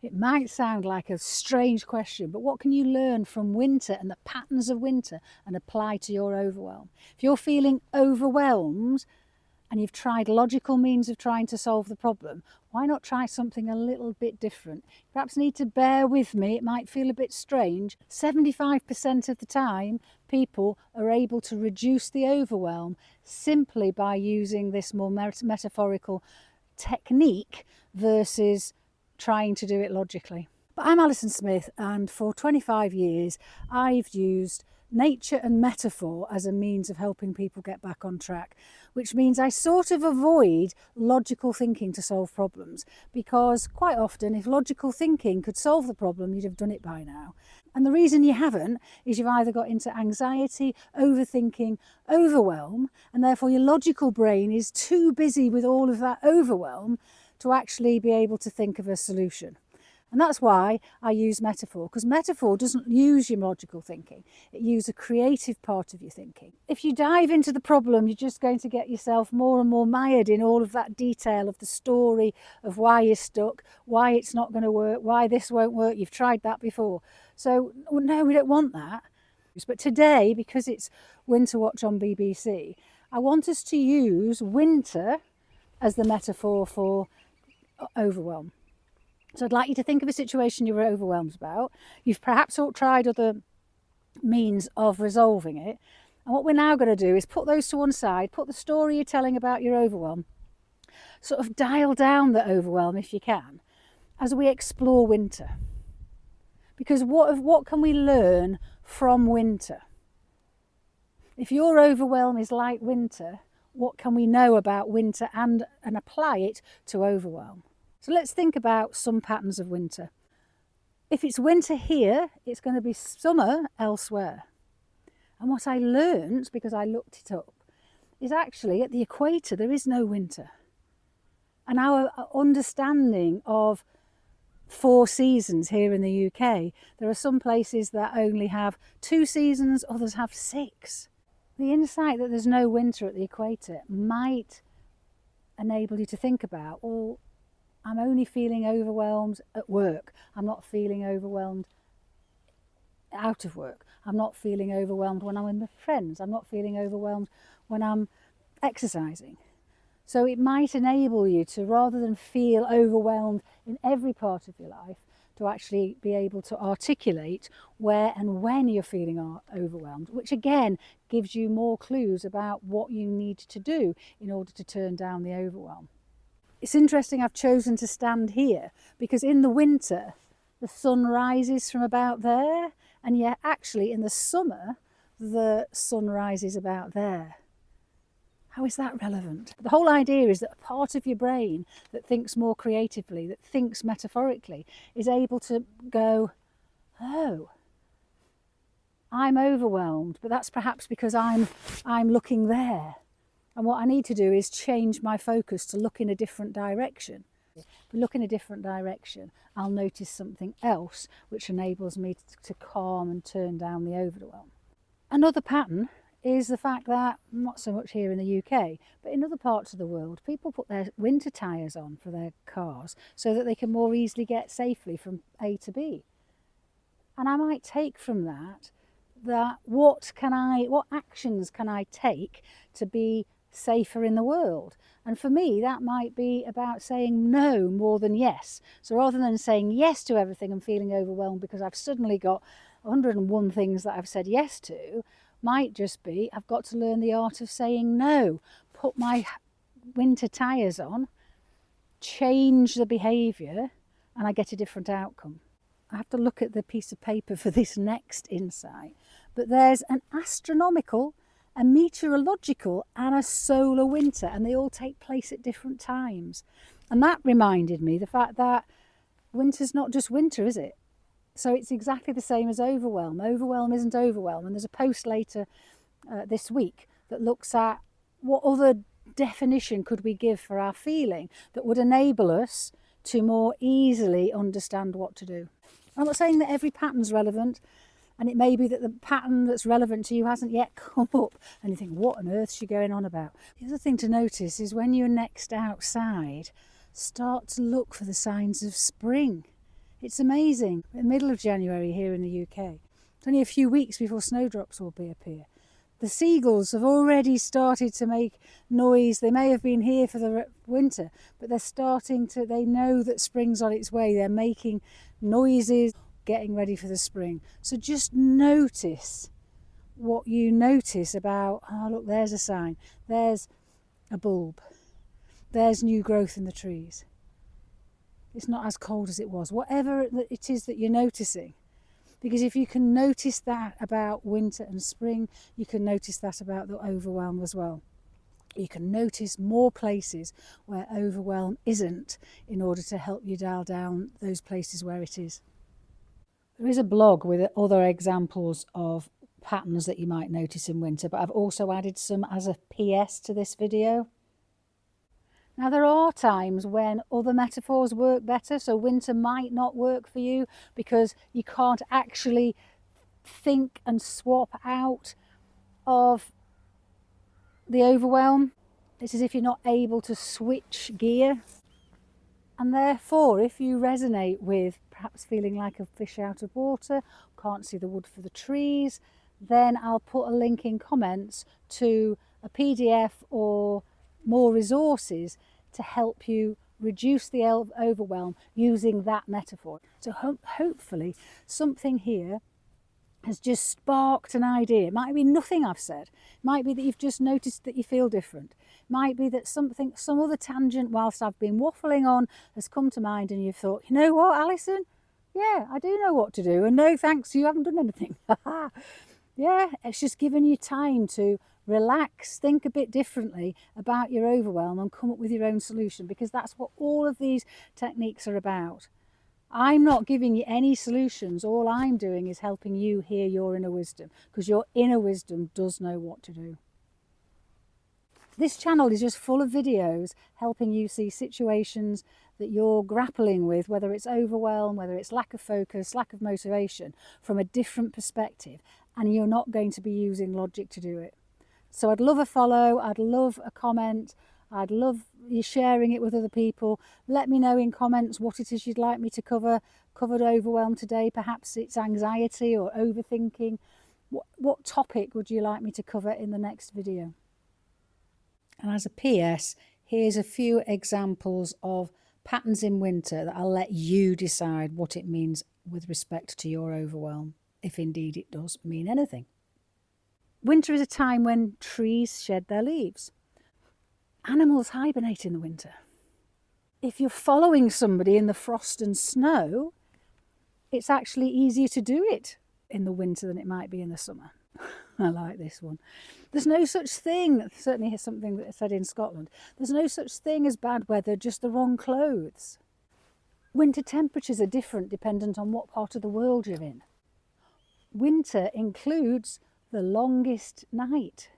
It might sound like a strange question, but what can you learn from winter and the patterns of winter and apply to your overwhelm? If you're feeling overwhelmed and you've tried logical means of trying to solve the problem, why not try something a little bit different? Perhaps need to bear with me, it might feel a bit strange. 75% of the time, people are able to reduce the overwhelm simply by using this more metaphorical technique versus trying to do it logically. But I'm Alison Smith, and for 25 years I've used nature and metaphor as a means of helping people get back on track, which means I sort of avoid logical thinking to solve problems, because quite often if logical thinking could solve the problem, you'd have done it by now. And the reason you haven't is you've either got into anxiety, overthinking, overwhelm, and therefore your logical brain is too busy with all of that overwhelm to actually be able to think of a solution. And that's why I use metaphor, because metaphor doesn't use your logical thinking. It uses a creative part of your thinking. If you dive into the problem, you're just going to get yourself more and more mired in all of that detail of the story of why you're stuck, why it's not going to work, why this won't work. You've tried that before. So no, we don't want that. But today, because it's Winter Watch on BBC, I want us to use winter as the metaphor for overwhelm. So I'd like you to think of a situation you're overwhelmed about. You've perhaps tried other means of resolving it. And what we're now going to do is put those to one side, put the story you're telling about your overwhelm, sort of dial down the overwhelm if you can, as we explore winter. Because what can we learn from winter? If your overwhelm is like winter, what can we know about winter and apply it to overwhelm? So let's think about some patterns of winter. If it's winter here, it's going to be summer elsewhere. And what I learned, because I looked it up, is actually at the equator there is no winter. And our understanding of 4 seasons here in the UK, there are some places that only have 2 seasons, others have 6. The insight that there's no winter at the equator might enable you to think about, well, I'm only feeling overwhelmed at work. I'm not feeling overwhelmed out of work. I'm not feeling overwhelmed when I'm with my friends. I'm not feeling overwhelmed when I'm exercising. So it might enable you to, rather than feel overwhelmed in every part of your life, to actually be able to articulate where and when you're feeling overwhelmed, which again gives you more clues about what you need to do in order to turn down the overwhelm. It's interesting I've chosen to stand here because in the winter the sun rises from about there, and yet actually in the summer the sun rises about there. How is that relevant? The whole idea is that a part of your brain that thinks more creatively, that thinks metaphorically, is able to go, oh, I'm overwhelmed, but that's perhaps because I'm looking there. And what I need to do is change my focus to look in a different direction. If we look in a different direction, I'll notice something else which enables me to calm and turn down the overwhelm. Another pattern is the fact that, not so much here in the UK, but in other parts of the world, people put their winter tyres on for their cars so that they can more easily get safely from A to B. And I might take from that what actions can I take to be safer in the world? And for me that might be about saying no more than yes. So rather than saying yes to everything and feeling overwhelmed because I've suddenly got 101 things that I've said yes to, might just be I've got to learn the art of saying no, put my winter tyres on, change the behaviour, and I get a different outcome. I have to look at the piece of paper for this next insight, but there's an astronomical, a meteorological and a solar winter, and they all take place at different times. And that reminded me the fact that winter's not just winter, is it? So it's exactly the same as overwhelm. Overwhelm isn't overwhelm. And there's a post later this week that looks at what other definition could we give for our feeling that would enable us to more easily understand what to do. I'm not saying that every pattern's relevant, and it may be that the pattern that's relevant to you hasn't yet come up and you think, what on earth's she going on about? The other thing to notice is when you're next outside, start to look for the signs of spring. It's amazing. In the middle of January here in the UK, it's only a few weeks before snowdrops will appear. The seagulls have already started to make noise. They may have been here for the winter, but they know that spring's on its way. They're making noises, getting ready for the spring. So just notice what you notice about, oh look, there's a sign. There's a bulb. There's new growth in the trees. It's not as cold as it was. Whatever it is that you're noticing. Because if you can notice that about winter and spring, you can notice that about the overwhelm as well. You can notice more places where overwhelm isn't in order to help you dial down those places where it is. There is a blog with other examples of patterns that you might notice in winter, but I've also added some as a PS to this video. Now there are times when other metaphors work better, so winter might not work for you because you can't actually think and swap out of the overwhelm. It's as if you're not able to switch gear. And therefore, if you resonate with perhaps feeling like a fish out of water, can't see the wood for the trees, then I'll put a link in comments to a PDF or more resources to help you reduce the overwhelm using that metaphor. So hopefully something here has just sparked an idea. It might be nothing I've said. It might be that you've just noticed that you feel different. It might be that some other tangent whilst I've been waffling on has come to mind and you've thought, you know what, Alison? Yeah, I do know what to do. And no thanks, you haven't done anything. Yeah, it's just given you time to relax, think a bit differently about your overwhelm and come up with your own solution, because that's what all of these techniques are about. I'm not giving you any solutions. All I'm doing is helping you hear your inner wisdom, because your inner wisdom does know what to do. This channel is just full of videos helping you see situations that you're grappling with, whether it's overwhelm, whether it's lack of focus, lack of motivation, from a different perspective, and you're not going to be using logic to do it. So I'd love a follow, I'd love a comment, I'd love you sharing it with other people. Let me know in comments what it is you'd like me to cover. Covered overwhelm today, perhaps it's anxiety or overthinking. What topic would you like me to cover in the next video? And as a PS, here's a few examples of patterns in winter that I'll let you decide what it means with respect to your overwhelm, if indeed it does mean anything. Winter is a time when trees shed their leaves. Animals hibernate in the winter. If you're following somebody in the frost and snow, it's actually easier to do it in the winter than it might be in the summer. I like this one. There's no such thing, certainly something that I said in Scotland, there's no such thing as bad weather, just the wrong clothes. Winter temperatures are different dependent on what part of the world you're in. Winter includes the longest night.